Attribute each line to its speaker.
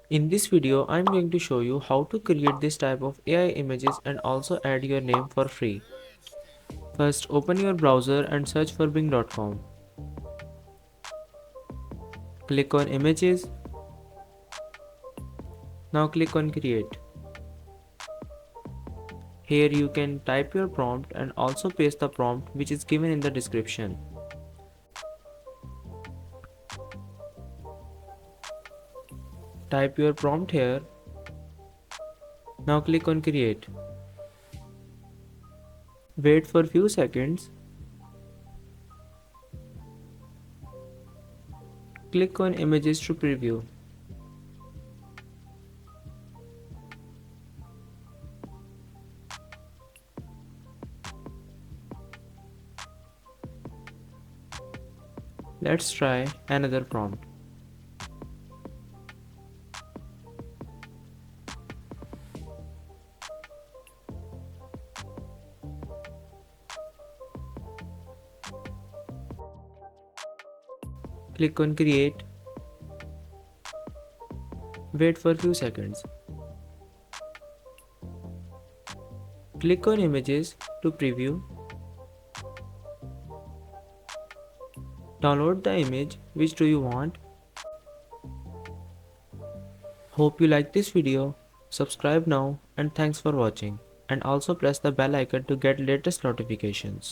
Speaker 1: In this video, I'm going to show you how to create this type of AI images and also add your name for free. First, open your browser and search for bing.com. Click on images. Now click on create. Here you can type your prompt and also paste the prompt which is given in the description. Type your prompt here. Now click on create. Wait for few seconds. Click on images to preview. Let's try another prompt. Click on create. Wait for few seconds. Click on images to preview. Download the image. Which do you want? Hope you like this video. Subscribe now and thanks for watching. And also press the bell icon to get latest notifications.